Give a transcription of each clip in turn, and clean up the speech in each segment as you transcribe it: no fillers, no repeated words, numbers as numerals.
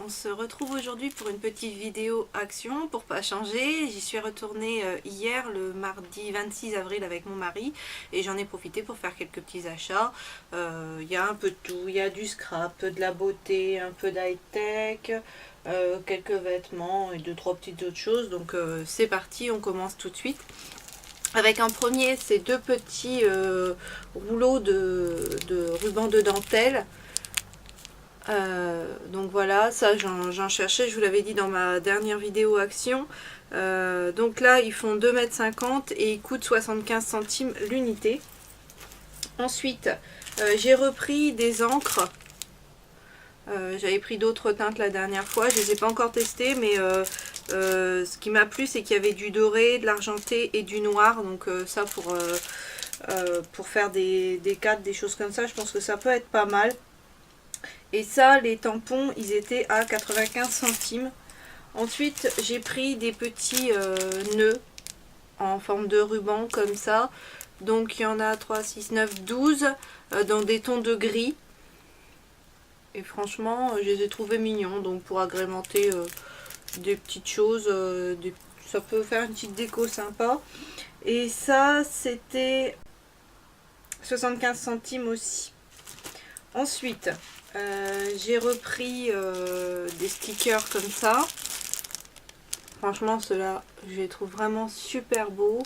on se retrouve aujourd'hui pour une petite vidéo action pour pas changer. J'y suis retournée hier le mardi 26 avril avec mon mari et j'en ai profité pour faire quelques petits achats. Il y a un peu de tout, il y a du scrap, de la beauté, un peu d'high-tech, quelques vêtements et deux trois petites autres choses. Donc c'est parti, on commence tout de suite. Avec un premier, c'est deux petits rouleaux de ruban de dentelle. Donc voilà, ça j'en cherchais, je vous l'avais dit dans ma dernière vidéo action. Donc là ils font 2,50 m et ils coûtent 75 centimes l'unité. Ensuite j'ai repris des encres. J'avais pris d'autres teintes la dernière fois, je les ai pas encore testées, mais ce qui m'a plu c'est qu'il y avait du doré, de l'argenté et du noir. Donc ça pour faire des cadres, des choses comme ça, je pense que ça peut être pas mal. Et ça, les tampons, ils étaient à 95 centimes. Ensuite, j'ai pris des petits nœuds en forme de ruban comme ça. Donc, il y en a 3, 6, 9, 12 dans des tons de gris. Et franchement, je les ai trouvés mignons. Donc, pour agrémenter des petites choses, ça peut faire une petite déco sympa. Et ça, c'était 75 centimes aussi. Ensuite, j'ai repris des stickers comme ça. Franchement, ceux-là, je les trouve vraiment super beaux.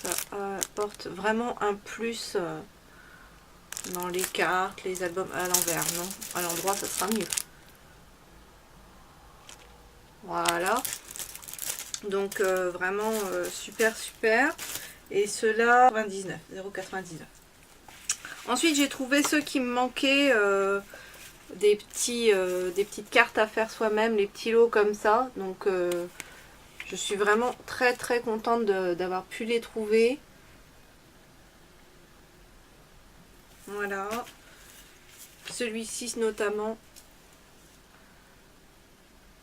Ça apporte vraiment un plus dans les cartes, les albums à l'envers, non? À l'endroit, ça sera mieux. Voilà. Donc, vraiment super, super. Et ceux-là, 0,99. Ensuite, j'ai trouvé ceux qui me manquaient, des petites cartes à faire soi-même, les petits lots comme ça. Donc, je suis vraiment très très contente d'avoir pu les trouver. Voilà. Celui-ci notamment,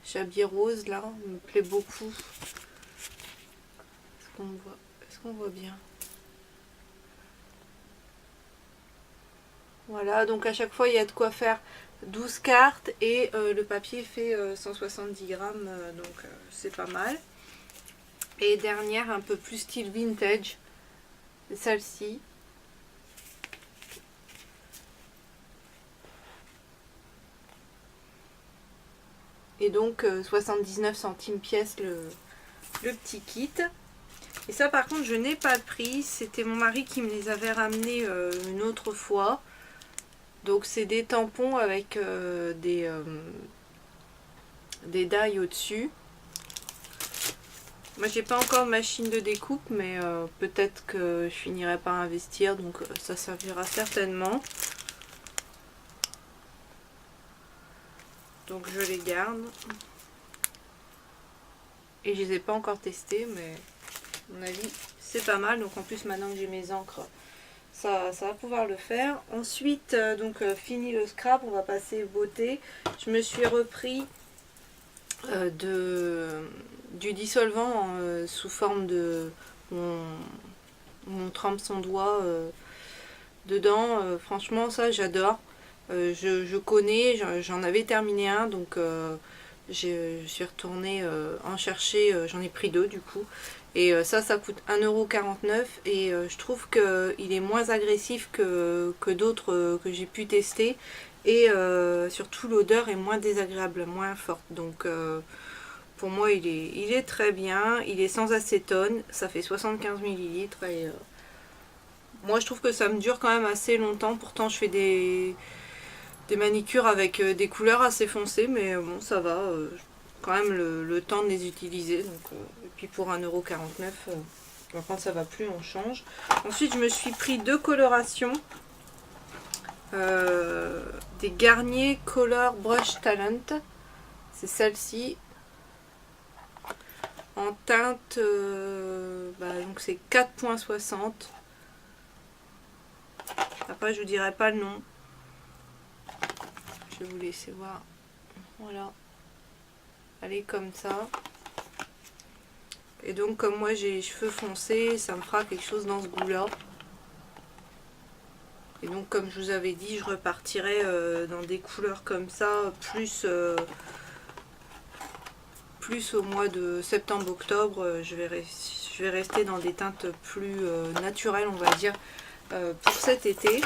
Chablis rose, là, me plaît beaucoup. Est-ce qu'on voit bien? Voilà, donc à chaque fois il y a de quoi faire 12 cartes et le papier fait 170 grammes, donc c'est pas mal. Et dernière, un peu plus style vintage, c'est celle-ci. Et donc 79 centimes pièce le petit kit. Et ça par contre je n'ai pas le prix, c'était mon mari qui me les avait ramenés une autre fois. Donc c'est des tampons avec des die au-dessus. Moi j'ai pas encore de machine de découpe, mais peut-être que je finirai par investir, donc ça servira certainement. Donc je les garde. Et je les ai pas encore testés, mais à mon avis c'est pas mal. Donc en plus maintenant que j'ai mes encres, ça va pouvoir le faire. Ensuite, donc fini le scrap, on va passer beauté. Je me suis repris du dissolvant sous forme de... On trempe son doigt dedans. Franchement, ça j'adore. Je connais, j'en avais terminé un, donc je suis retournée en chercher. J'en ai pris deux du coup. Et ça coûte 1,49 € et je trouve qu'il est moins agressif que d'autres que j'ai pu tester. Et surtout l'odeur est moins désagréable, moins forte. Donc pour moi il est très bien. Il est sans acétone, ça fait 75 ml. Et moi je trouve que ça me dure quand même assez longtemps. Pourtant je fais des manicures avec des couleurs assez foncées, mais bon ça va. Quand même le temps de les utiliser. Donc, et puis pour 1,49 €, quand ça va plus, on change. Ensuite, je me suis pris deux colorations. Des Garnier Color Brush Talent. C'est celle-ci. En teinte, donc c'est 4,60 €. Après, je vous dirai pas le nom. Je vais vous laisser voir. Voilà. Elle est comme ça. Et donc comme moi j'ai les cheveux foncés, ça me fera quelque chose dans ce goût là. Et donc comme je vous avais dit, je repartirai dans des couleurs comme ça, plus au mois de septembre-octobre. Je vais rester dans des teintes plus naturelles, on va dire, pour cet été.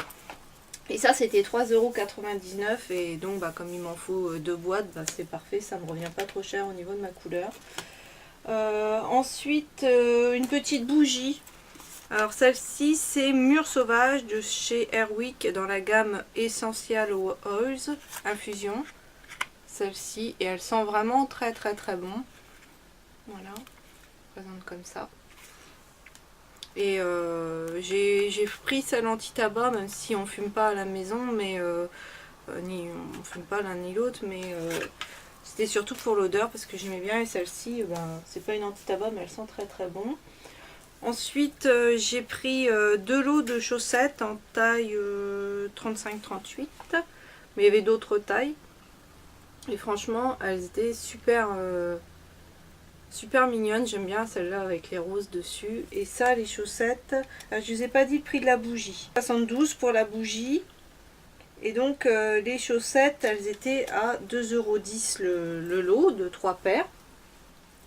Et ça c'était 3,99 € et donc bah, comme il m'en faut 2 boîtes, bah, c'est parfait, ça me revient pas trop cher au niveau de ma couleur. Ensuite une petite bougie. Alors celle-ci c'est Mûre Sauvage de chez Airwick dans la gamme Essential Oils Infusion. Celle-ci, et elle sent vraiment très bon. Voilà, présente comme ça. Et j'ai pris celle anti-tabac, même si on fume pas à la maison, mais on fume pas l'un ni l'autre, mais c'était surtout pour l'odeur parce que j'aimais bien. Et celle-ci, ben, c'est pas une anti-tabac, mais elle sent très bon. Ensuite, j'ai pris 2 lots de chaussettes en taille 35-38, mais il y avait d'autres tailles. Et franchement, elles étaient super mignonne, j'aime bien celle-là avec les roses dessus. Et ça, les chaussettes, je vous ai pas dit le prix de la bougie. 72 pour la bougie. Et donc les chaussettes, elles étaient à 2,10 € le lot de 3 paires.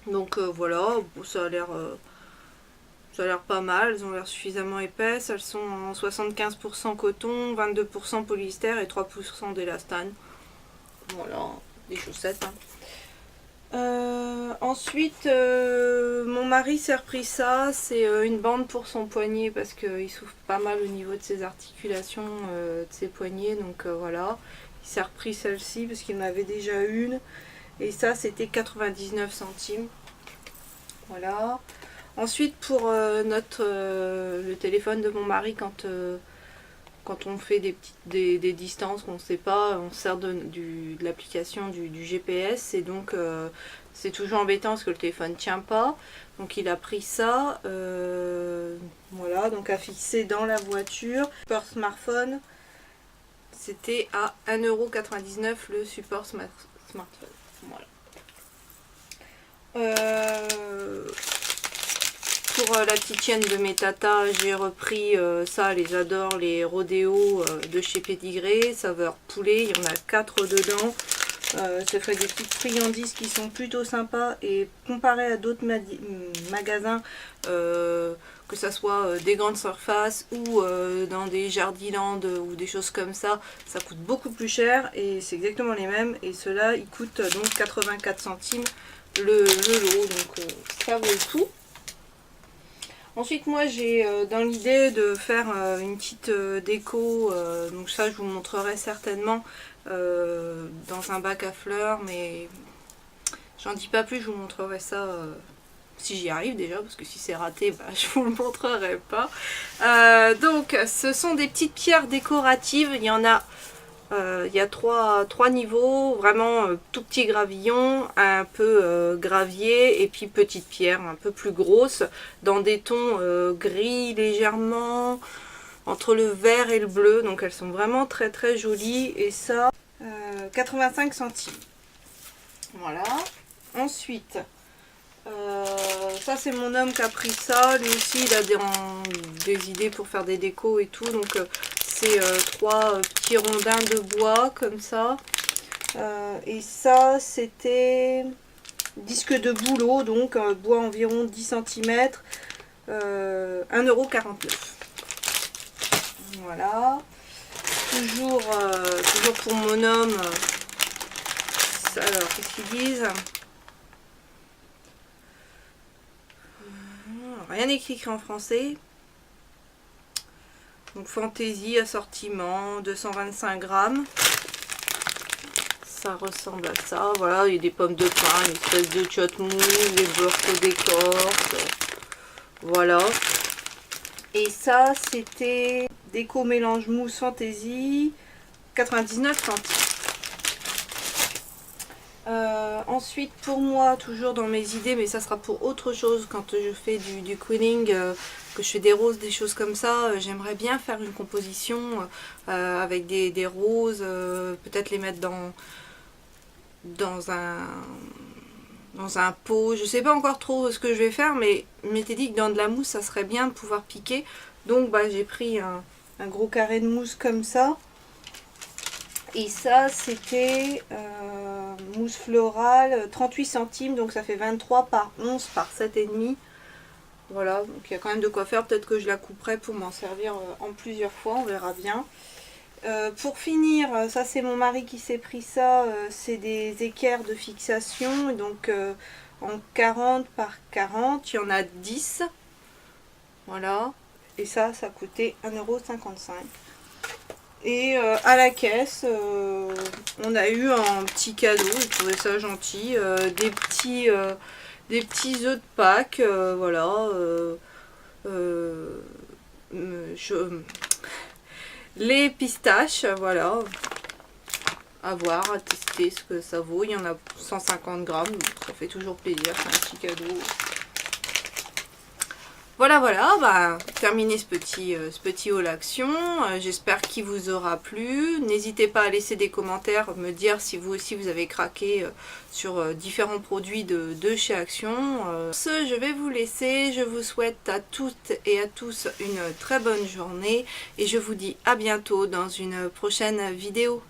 Donc voilà, ça a l'air pas mal, elles ont l'air suffisamment épaisses. Elles sont en 75% coton, 22% polyester et 3% d'élastane. Voilà, des chaussettes, hein. Ensuite, mon mari s'est repris ça, c'est une bande pour son poignet parce qu'il souffre pas mal au niveau de ses articulations, de ses poignets, donc voilà. Il s'est repris celle-ci parce qu'il m'avait déjà une, et ça c'était 99 centimes. Voilà. Ensuite pour le téléphone de mon mari, quand on fait des distances qu'on ne sait pas, on se sert de l'application du GPS, et donc c'est toujours embêtant parce que le téléphone ne tient pas. Donc il a pris ça, voilà, donc à fixer dans la voiture. Support smartphone, c'était à 1,99 € le support smartphone. Voilà. Pour la petite chienne de mes tatas, j'ai repris ça, les j'adore, les rodéos de chez Pédigré, saveur poulet, il y en a 4 dedans. Ça fait des petites friandises qui sont plutôt sympas, et comparé à d'autres magasins, que ça soit des grandes surfaces ou dans des Jardiland ou des choses comme ça coûte beaucoup plus cher, et c'est exactement les mêmes, et ceux-là ils coûtent donc 84 centimes le lot, donc ça vaut le coup. Ensuite moi j'ai dans l'idée de faire une petite déco, donc ça je vous montrerai certainement dans un bac à fleurs, mais j'en dis pas plus, je vous montrerai ça si j'y arrive déjà, parce que si c'est raté, bah, je vous le montrerai pas. Donc ce sont des petites pierres décoratives, il y en a il y a trois niveaux, vraiment tout petit gravillon, un peu gravier, et puis petite pierre un peu plus grosse, dans des tons gris légèrement, entre le vert et le bleu, donc elles sont vraiment très jolies, et ça 85 centimes. Voilà. Ensuite, ça c'est mon homme qui a pris ça, lui aussi il a des idées pour faire des décos et tout, donc c'est 3 petits rondins de bois comme ça, et ça c'était disque de bouleau, donc bois environ 10 cm, 1,49 €. Voilà. Toujours pour mon homme, alors qu'est-ce qu'ils disent? Rien écrit en français. Donc fantaisie, assortiment, 225 grammes. Ça ressemble à ça. Voilà, il y a des pommes de pain, une espèce de chotte mousse, des beurres d'écorce. Voilà. Et ça, c'était déco mélange mousse fantaisie, 99 centimes. Ensuite pour moi, toujours dans mes idées, mais ça sera pour autre chose quand je fais du quilling, que je fais des roses, des choses comme ça, j'aimerais bien faire une composition avec des roses, peut-être les mettre dans un pot. Je sais pas encore trop ce que je vais faire, mais je m'étais dit que dans de la mousse ça serait bien de pouvoir piquer, donc bah, j'ai pris un gros carré de mousse comme ça. Et ça, c'était mousse florale, 38 centimes, donc ça fait 23 par 11 par 7,5. Voilà, donc il y a quand même de quoi faire. Peut-être que je la couperai pour m'en servir en plusieurs fois, on verra bien. Pour finir, ça c'est mon mari qui s'est pris ça, c'est des équerres de fixation, donc en 40 par 40, il y en a 10. Voilà, et ça coûtait 1,55 €. Et à la caisse, on a eu un petit cadeau, je trouvais ça gentil, des petits œufs de Pâques, voilà. Les pistaches, voilà. À voir, à tester ce que ça vaut. Il y en a 150 grammes, donc ça fait toujours plaisir, c'est un petit cadeau. Voilà, bah, terminer ce petit haul action. J'espère qu'il vous aura plu. N'hésitez pas à laisser des commentaires, me dire si vous aussi vous avez craqué sur différents produits de chez Action. Je vais vous laisser. Je vous souhaite à toutes et à tous une très bonne journée et je vous dis à bientôt dans une prochaine vidéo.